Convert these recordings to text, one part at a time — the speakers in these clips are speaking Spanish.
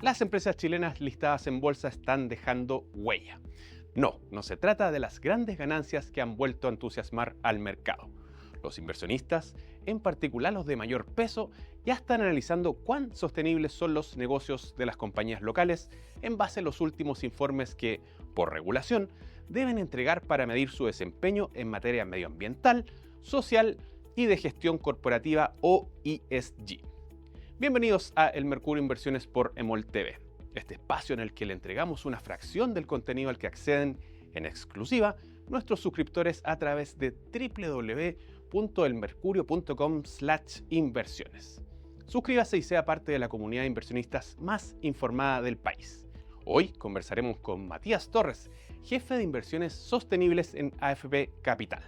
las empresas chilenas listadas en bolsa están dejando huella. No se trata de las grandes ganancias que han vuelto a entusiasmar al mercado. Los inversionistas, en particular los de mayor peso, ya están analizando cuán sostenibles son los negocios de las compañías locales en base a los últimos informes que, por regulación, deben entregar para medir su desempeño en materia medioambiental, social y de gestión corporativa o ESG. Bienvenidos a El Mercurio Inversiones por EMOL TV, este espacio en el que le entregamos una fracción del contenido al que acceden en exclusiva nuestros suscriptores a través de www.elmercurio.com/inversiones. Suscríbase y sea parte de la comunidad de inversionistas más informada del país. Hoy conversaremos con Matías Torres, jefe de inversiones sostenibles en AFP Capital.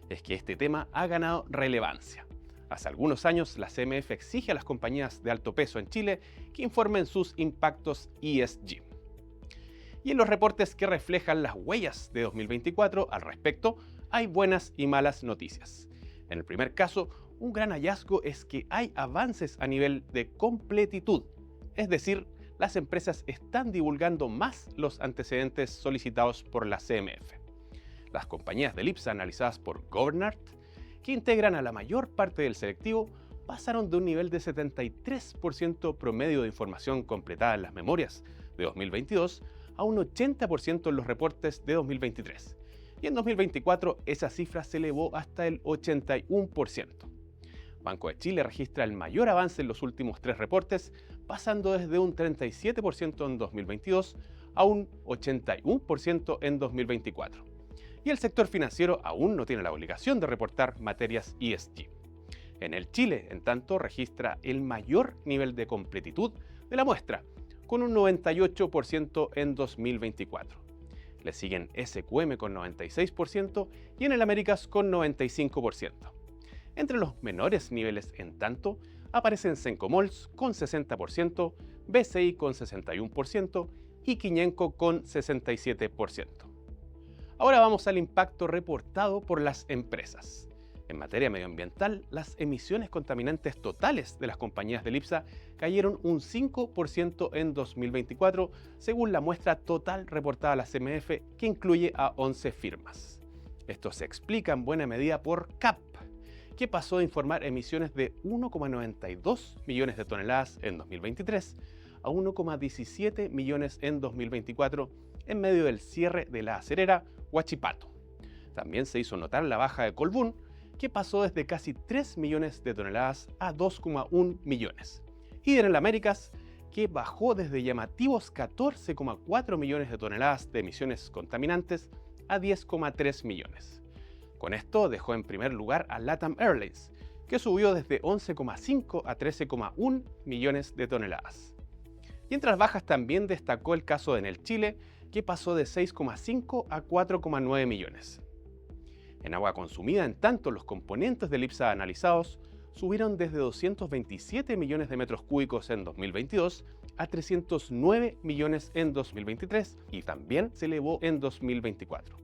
Es que este tema ha ganado relevancia. Hace algunos años, la CMF exige a las compañías de alto peso en Chile que informen sus impactos ESG. Y en los reportes que reflejan las huellas de 2024 al respecto, hay buenas y malas noticias. En el primer caso, un gran hallazgo es que hay avances a nivel de completitud, es decir, las empresas están divulgando más los antecedentes solicitados por la CMF. Las compañías del IPSA analizadas por Governart, que integran a la mayor parte del selectivo, pasaron de un nivel de 73% promedio de información completada en las memorias de 2022 a un 80% en los reportes de 2023. Y en 2024 esa cifra se elevó hasta el 81%. Banco de Chile registra el mayor avance en los últimos 3 reportes, pasando desde un 37% en 2022 a un 81% en 2024. Y el sector financiero aún no tiene la obligación de reportar materias ESG. En el Chile, en tanto, registra el mayor nivel de completitud de la muestra, con un 98% en 2024. Le siguen SQM con 96% y en el Américas con 95%. Entre los menores niveles, en tanto, aparecen Sencomols con 60%, BCI con 61% y Quiñenco con 67%. Ahora vamos al impacto reportado por las empresas. En materia medioambiental, las emisiones contaminantes totales de las compañías del IPSA cayeron un 5% en 2024, según la muestra total reportada a la CMF, que incluye a 11 firmas. Esto se explica en buena medida por CAP, que pasó de informar emisiones de 1,92 millones de toneladas en 2023 a 1,17 millones en 2024, en medio del cierre de la acerera Huachipato. También se hizo notar la baja de Colbún, que pasó desde casi 3 millones de toneladas a 2,1 millones. Y en el Américas, que bajó desde llamativos 14,4 millones de toneladas de emisiones contaminantes a 10,3 millones. Con esto dejó en primer lugar a LATAM Airlines, que subió desde 11,5 a 13,1 millones de toneladas. Y entre las bajas también destacó el caso de Enel Chile, que pasó de 6,5 a 4,9 millones. En agua consumida, en tanto, los componentes del IPSA analizados subieron desde 227 millones de metros cúbicos en 2022 a 309 millones en 2023 y también se elevó en 2024.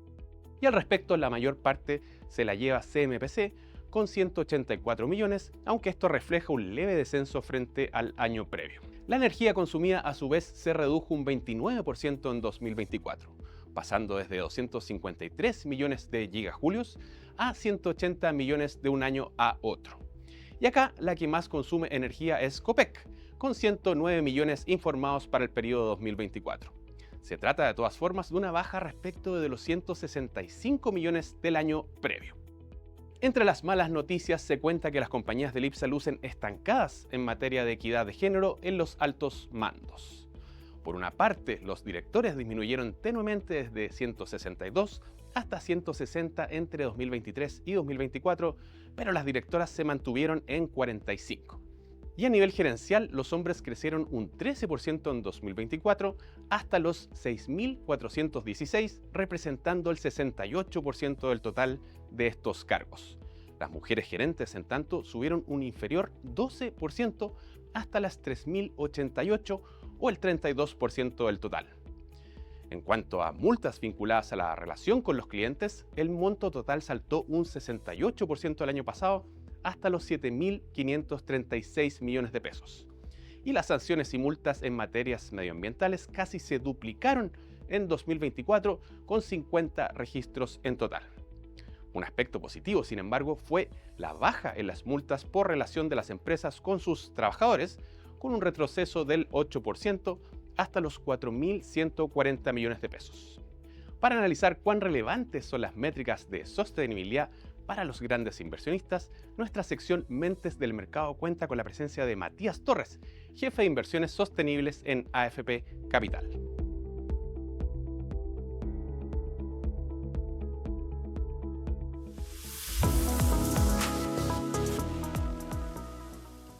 Y al respecto, la mayor parte se la lleva CMPC con 184 millones, aunque esto refleja un leve descenso frente al año previo. La energía consumida a su vez se redujo un 29% en 2024, pasando desde 253 millones de gigajulios a 180 millones de un año a otro. Y acá la que más consume energía es Copec, con 109 millones informados para el periodo 2024. Se trata de todas formas de una baja respecto de los 165 millones del año previo. Entre las malas noticias se cuenta que las compañías del IPSA lucen estancadas en materia de equidad de género en los altos mandos. Por una parte, los directores disminuyeron tenuemente desde 162 hasta 160 entre 2023 y 2024, pero las directoras se mantuvieron en 45. Y a nivel gerencial, los hombres crecieron un 13% en 2024 hasta los 6.416, representando el 68% del total de estos cargos. Las mujeres gerentes, en tanto, subieron un inferior 12% hasta las 3.088 o el 32% del total. En cuanto a multas vinculadas a la relación con los clientes, el monto total saltó un 68% el año pasado hasta los 7.536 millones de pesos. y las sanciones y multas en materias medioambientales casi se duplicaron en 2024, con 50 registros en total. Un aspecto positivo, sin embargo, fue la baja en las multas por relación de las empresas con sus trabajadores, con un retroceso del 8% hasta los 4.140 millones de pesos. Para analizar cuán relevantes son las métricas de sostenibilidad para los grandes inversionistas, nuestra sección Mentes del Mercado cuenta con la presencia de Matías Torres, jefe de inversiones sostenibles en AFP Capital.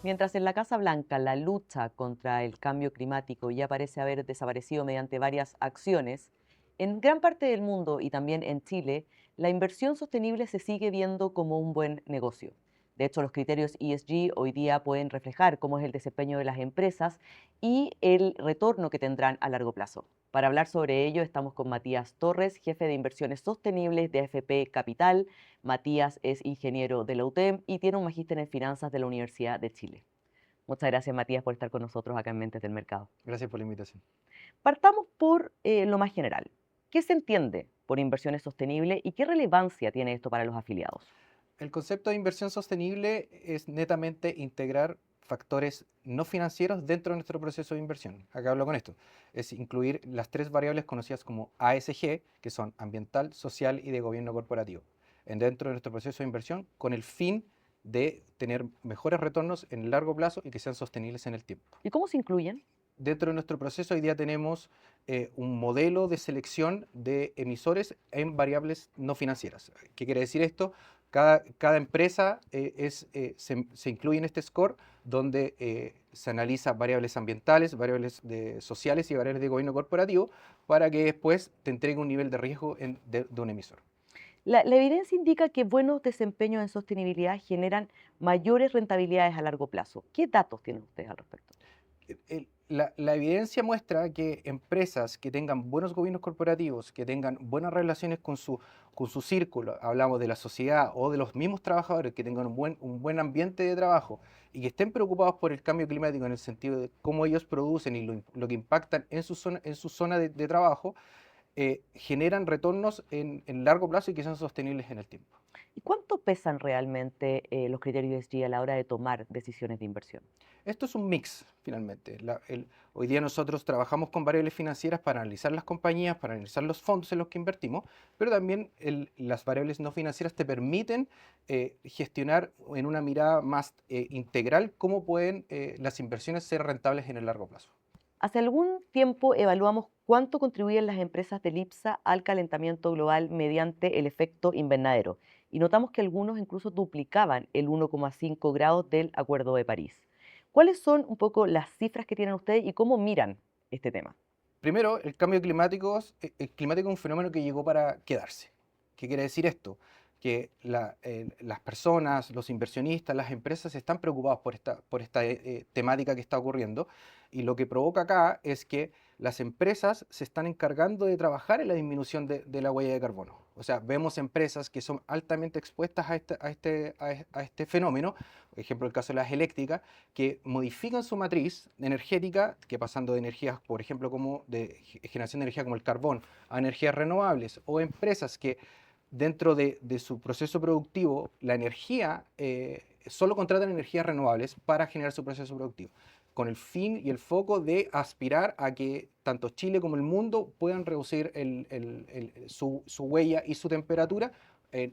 Mientras en la Casa Blanca la lucha contra el cambio climático ya parece haber desaparecido mediante varias acciones, en gran parte del mundo y también en Chile, la inversión sostenible se sigue viendo como un buen negocio. De hecho, los criterios ESG hoy día pueden reflejar cómo es el desempeño de las empresas y el retorno que tendrán a largo plazo. Para hablar sobre ello, estamos con Matías Torres, jefe de inversiones sostenibles de AFP Capital. Matías es ingeniero de la UTEM y tiene un magíster en finanzas de la Universidad de Chile. Muchas gracias, Matías, por estar con nosotros acá en Mentes del Mercado. Gracias por la invitación. Partamos por lo más general. ¿Qué se entiende por inversiones sostenibles y qué relevancia tiene esto para los afiliados? El concepto de inversión sostenible es netamente integrar factores no financieros dentro de nuestro proceso de inversión. Acá hablo con esto. Es incluir las tres variables conocidas como ASG, que son ambiental, social y de gobierno corporativo, dentro de nuestro proceso de inversión con el fin de tener mejores retornos en el largo plazo y que sean sostenibles en el tiempo. ¿Y cómo se incluyen? Dentro de nuestro proceso hoy día tenemos un modelo de selección de emisores en variables no financieras. ¿Qué quiere decir esto? Cada empresa se incluye en este score donde se analiza variables ambientales, variables sociales y variables de gobierno corporativo para que después te entregue un nivel de riesgo de un emisor. La evidencia indica que buenos desempeños en sostenibilidad generan mayores rentabilidades a largo plazo. ¿Qué datos tienen ustedes al respecto? La evidencia muestra que empresas que tengan buenos gobiernos corporativos, que tengan buenas relaciones con su círculo, hablamos de la sociedad o de los mismos trabajadores, que tengan un buen ambiente de trabajo y que estén preocupados por el cambio climático en el sentido de cómo ellos producen y lo que impactan en su zona de trabajo, generan retornos en largo plazo y que sean sostenibles en el tiempo. ¿Y cuánto pesan realmente los criterios ESG a la hora de tomar decisiones de inversión? Esto es un mix, finalmente. Hoy día nosotros trabajamos con variables financieras para analizar las compañías, para analizar los fondos en los que invertimos, pero también las variables no financieras te permiten gestionar en una mirada más integral cómo pueden las inversiones ser rentables en el largo plazo. Hace algún tiempo evaluamos cuánto contribuyen las empresas del IPSA al calentamiento global mediante el efecto invernadero y notamos que algunos incluso duplicaban el 1,5 grados del Acuerdo de París. ¿Cuáles son un poco las cifras que tienen ustedes y cómo miran este tema? Primero, el cambio climático, es un fenómeno que llegó para quedarse. ¿Qué quiere decir esto? Que las personas, los inversionistas, las empresas están preocupados por esta temática que está ocurriendo y lo que provoca acá es que las empresas se están encargando de trabajar en la disminución de la huella de carbono. O sea, vemos empresas que son altamente expuestas a este fenómeno, por ejemplo el caso de las eléctricas, que modifican su matriz energética, que pasando de energías, por ejemplo, como de generación de energía como el carbón, a energías renovables, o empresas que dentro de su proceso productivo, la energía, solo contratan energías renovables para generar su proceso productivo, con el fin y el foco de aspirar a que tanto Chile como el mundo puedan reducir su huella y su temperatura,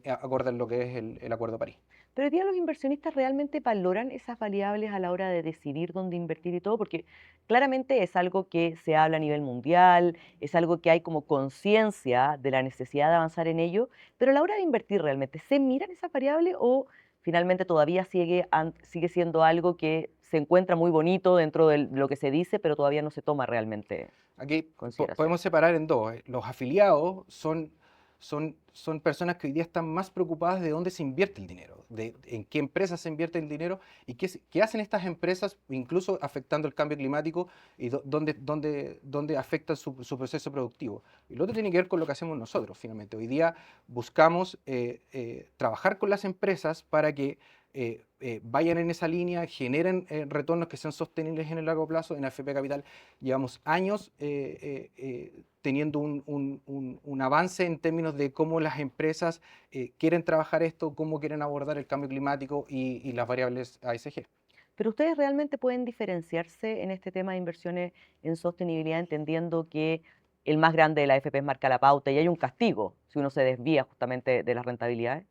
acorde a lo que es el Acuerdo de París. Pero hoy día los inversionistas realmente valoran esas variables a la hora de decidir dónde invertir y todo, porque claramente es algo que se habla a nivel mundial, es algo que hay como conciencia de la necesidad de avanzar en ello, pero a la hora de invertir realmente, ¿se miran esas variables o finalmente todavía sigue siendo algo que se encuentra muy bonito dentro de lo que se dice, pero todavía no se toma realmente Aquí consideración? podemos separar en dos. Los afiliados son personas que hoy día están más preocupadas de dónde se invierte el dinero, en qué empresas se invierte el dinero y qué hacen estas empresas, incluso afectando el cambio climático y dónde afecta su proceso productivo. Y lo otro tiene que ver con lo que hacemos nosotros, finalmente. Hoy día buscamos trabajar con las empresas para que vayan en esa línea, generen retornos que sean sostenibles en el largo plazo. En AFP Capital llevamos años teniendo un avance en términos de cómo las empresas quieren trabajar esto, cómo quieren abordar el cambio climático y las variables ASG. Pero ustedes realmente pueden diferenciarse en este tema de inversiones en sostenibilidad, entendiendo que el más grande de la AFP marca la pauta y hay un castigo si uno se desvía justamente de las rentabilidades.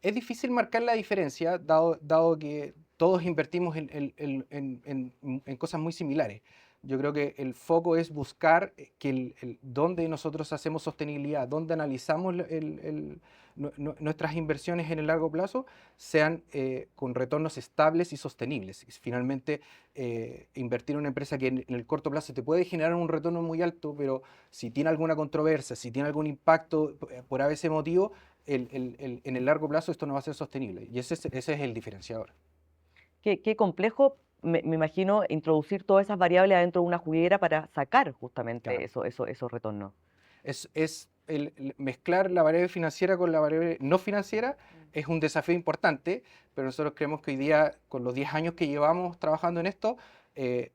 Es difícil marcar la diferencia, dado que todos invertimos en cosas muy similares. Yo creo que el foco es buscar que donde nosotros hacemos sostenibilidad, donde analizamos nuestras inversiones en el largo plazo, sean con retornos estables y sostenibles. Y finalmente, invertir en una empresa que en el corto plazo te puede generar un retorno muy alto, pero si tiene alguna controversia, si tiene algún impacto por ese motivo, en el largo plazo esto no va a ser sostenible. Y ese es el diferenciador. Qué complejo, me imagino, introducir todas esas variables adentro de una juguera para sacar justamente Claro. esos retornos. Es mezclar la variable financiera con la variable no financiera es un desafío importante, pero nosotros creemos que hoy día, con los 10 años que llevamos trabajando en esto,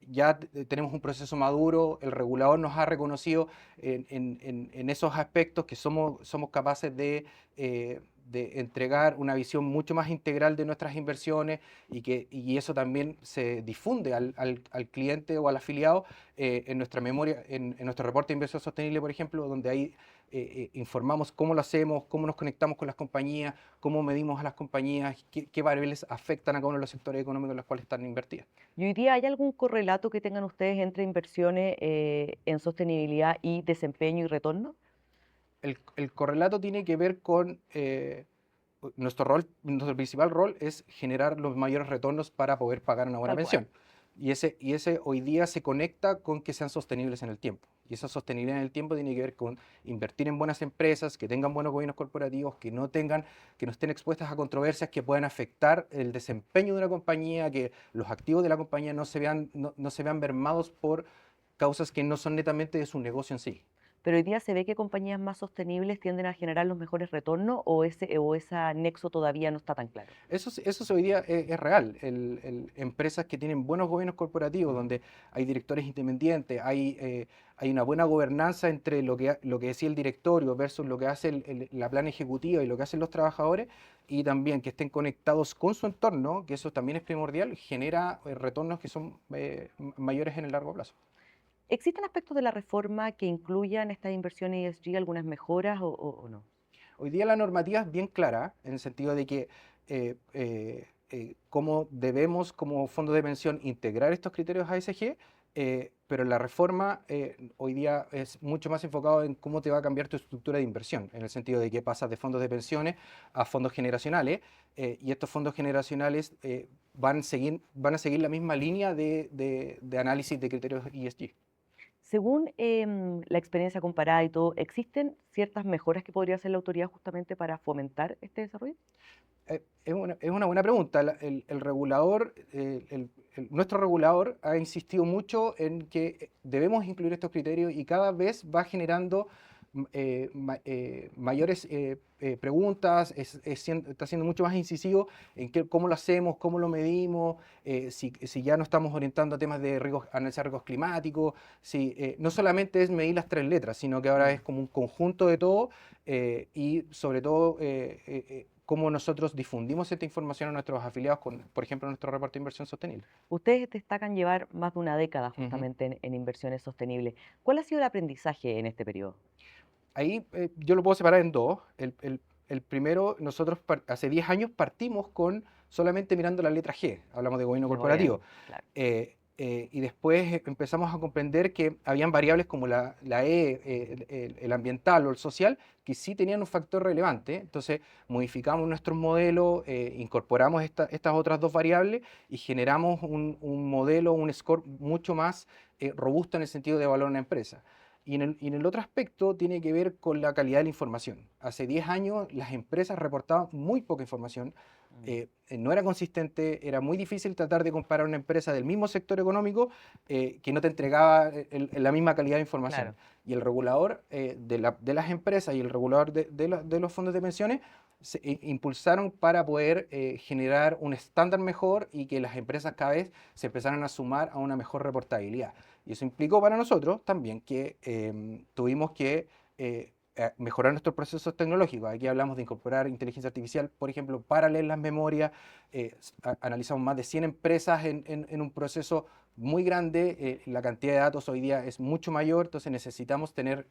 ya tenemos un proceso maduro, el regulador nos ha reconocido en esos aspectos que somos capaces de entregar una visión mucho más integral de nuestras inversiones y eso también se difunde al cliente o al afiliado en nuestra memoria, en nuestro reporte de inversión sostenible, por ejemplo, donde ahí informamos cómo lo hacemos, cómo nos conectamos con las compañías, cómo medimos a las compañías, qué variables afectan a cada uno de los sectores económicos en los cuales están invertidas. ¿Y hoy día hay algún correlato que tengan ustedes entre inversiones en sostenibilidad y desempeño y retorno? El correlato tiene que ver con nuestro principal rol es generar los mayores retornos para poder pagar una buena Tal cual. pensión. Y ese hoy día se conecta con que sean sostenibles en el tiempo. Y esa sostenibilidad en el tiempo tiene que ver con invertir en buenas empresas, que tengan buenos gobiernos corporativos, que no estén expuestas a controversias que puedan afectar el desempeño de una compañía, que los activos de la compañía no se vean mermados por causas que no son netamente de su negocio en sí. Pero hoy día se ve que compañías más sostenibles tienden a generar los mejores retornos o ese nexo todavía no está tan claro. Eso hoy día es real. Empresas que tienen buenos gobiernos corporativos, donde hay directores independientes, hay una buena gobernanza entre lo que decía el directorio versus lo que hace la plana ejecutiva y lo que hacen los trabajadores, y también que estén conectados con su entorno, que eso también es primordial, genera retornos que son mayores en el largo plazo. ¿Existen aspectos de la reforma que incluyan estas inversiones ESG, algunas mejoras o no? Hoy día la normativa es bien clara, en el sentido de que cómo debemos como fondo de pensión integrar estos criterios ASG, pero la reforma hoy día es mucho más enfocado en cómo te va a cambiar tu estructura de inversión, en el sentido de que pasas de fondos de pensiones a fondos generacionales, y estos fondos generacionales van a seguir la misma línea de análisis de criterios ESG. Según la experiencia comparada y todo, ¿existen ciertas mejoras que podría hacer la autoridad justamente para fomentar este desarrollo? Es una buena pregunta. El regulador, nuestro regulador ha insistido mucho en que debemos incluir estos criterios y cada vez va generando mayores preguntas, está siendo mucho más incisivo en cómo lo hacemos, cómo lo medimos, si ya no estamos orientando a temas de analizar riesgos climáticos, no solamente es medir las 3 letras, sino que ahora es como un conjunto de todo y sobre todo cómo nosotros difundimos esta información a nuestros afiliados con, por ejemplo, nuestro reporte de inversión sostenible. Ustedes destacan llevar más de una década Ujú. justamente en inversiones sostenibles. ¿Cuál ha sido el aprendizaje en este periodo? Ahí yo lo puedo separar en dos. El primero, nosotros hace 10 años partimos con solamente mirando la letra G, hablamos de gobierno De corporativo. gobierno, claro. Y después empezamos a comprender que habían variables como la E, el ambiental o el social, que sí tenían un factor relevante. Entonces modificamos nuestros modelos, incorporamos estas otras dos variables y generamos un modelo, un score mucho más robusto en el sentido de evaluar una empresa. Y en el otro aspecto tiene que ver con la calidad de la información. Hace 10 años las empresas reportaban muy poca información, no era consistente, era muy difícil tratar de comparar una empresa del mismo sector económico que no te entregaba la misma calidad de información. Claro. Y el regulador de las empresas y el regulador de los fondos de pensiones se impulsaron para poder generar un estándar mejor y que las empresas cada vez se empezaran a sumar a una mejor reportabilidad. Y eso implicó para nosotros también que tuvimos que mejorar nuestros procesos tecnológicos. Aquí hablamos de incorporar inteligencia artificial, por ejemplo, para leer las memorias. Analizamos más de 100 empresas en un proceso muy grande. La cantidad de datos hoy día es mucho mayor, entonces necesitamos tener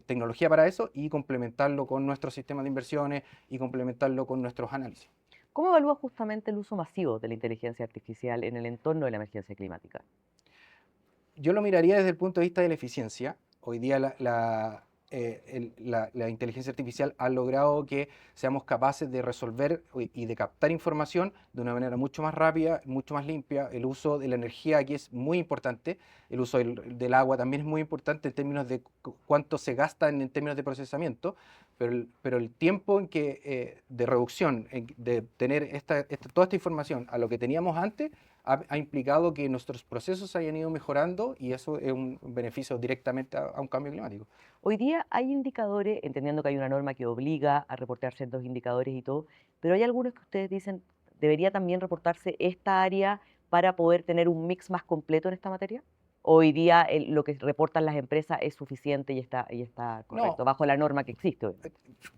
tecnología para eso y complementarlo con nuestro sistema de inversiones y complementarlo con nuestros análisis. ¿Cómo evalúa justamente el uso masivo de la inteligencia artificial en el entorno de la emergencia climática? Yo lo miraría desde el punto de vista de la eficiencia. Hoy día la inteligencia artificial ha logrado que seamos capaces de resolver y de captar información de una manera mucho más rápida, mucho más limpia. El uso de la energía aquí es muy importante. El uso del agua también es muy importante en términos de cuánto se gasta en términos de procesamiento. Pero el tiempo en que, de reducción, de tener toda esta información a lo que teníamos antes, ha implicado que nuestros procesos hayan ido mejorando y eso es un beneficio directamente a un cambio climático. Hoy día hay indicadores, entendiendo que hay una norma que obliga a reportar ciertos indicadores y todo, pero hay algunos que ustedes dicen, ¿debería también reportarse esta área para poder tener un mix más completo en esta materia? Hoy día lo que reportan las empresas es suficiente y está correcto, No, bajo la norma que existe hoy.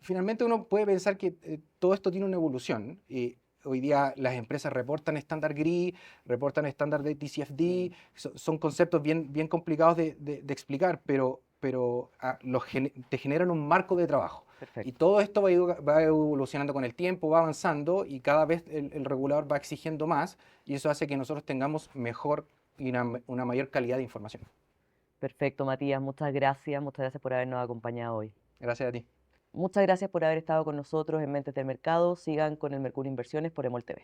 finalmente uno puede pensar que todo esto tiene una evolución. Y hoy día las empresas reportan estándar GRI, reportan estándar de TCFD, son conceptos bien complicados de explicar, pero te generan un marco de trabajo. Y Perfecto. todo esto va evolucionando con el tiempo, va avanzando y cada vez el regulador va exigiendo más y eso hace que nosotros tengamos mejor y una mayor calidad de información. Perfecto, Matías, muchas gracias por habernos acompañado hoy. Gracias a ti. Muchas gracias por haber estado con nosotros en Mentes del Mercado. Sigan con el Mercurio Inversiones por EMOL TV.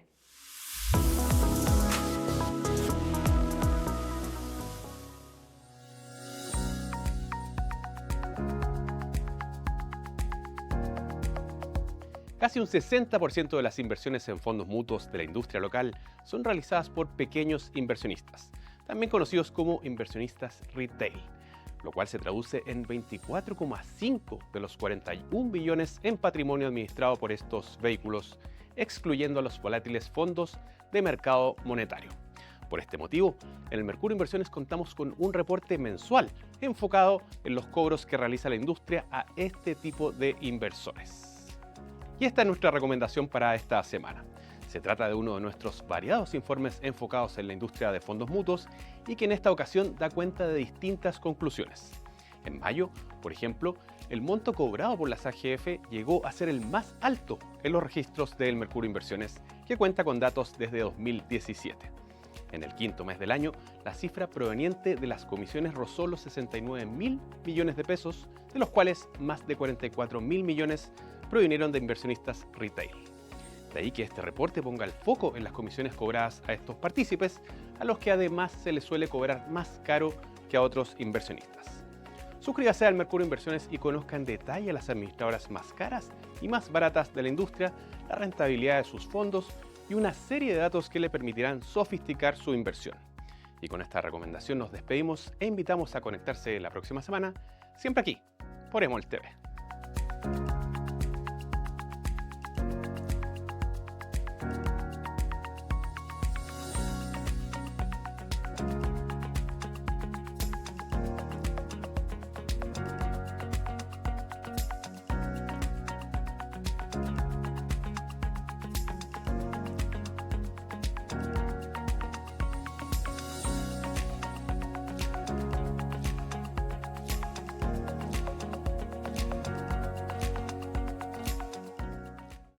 Casi un 60% de las inversiones en fondos mutuos de la industria local son realizadas por pequeños inversionistas, también conocidos como inversionistas retail, lo cual se traduce en 24,5 de los 41 billones en patrimonio administrado por estos vehículos, excluyendo a los volátiles fondos de mercado monetario. Por este motivo, en el Mercurio Inversiones contamos con un reporte mensual enfocado en los cobros que realiza la industria a este tipo de inversores. Y esta es nuestra recomendación para esta semana. Se trata de uno de nuestros variados informes enfocados en la industria de fondos mutuos y que en esta ocasión da cuenta de distintas conclusiones. En mayo, por ejemplo, el monto cobrado por las AGF llegó a ser el más alto en los registros del Mercurio Inversiones, que cuenta con datos desde 2017. En el quinto mes del año, la cifra proveniente de las comisiones rozó los 69.000 millones de pesos, de los cuales más de 44.000 millones provinieron de inversionistas retail. De ahí que este reporte ponga el foco en las comisiones cobradas a estos partícipes, a los que además se les suele cobrar más caro que a otros inversionistas. Suscríbase al Mercurio Inversiones y conozca en detalle a las administradoras más caras y más baratas de la industria, la rentabilidad de sus fondos y una serie de datos que le permitirán sofisticar su inversión. Y con esta recomendación nos despedimos e invitamos a conectarse la próxima semana, siempre aquí, por EMOL TV.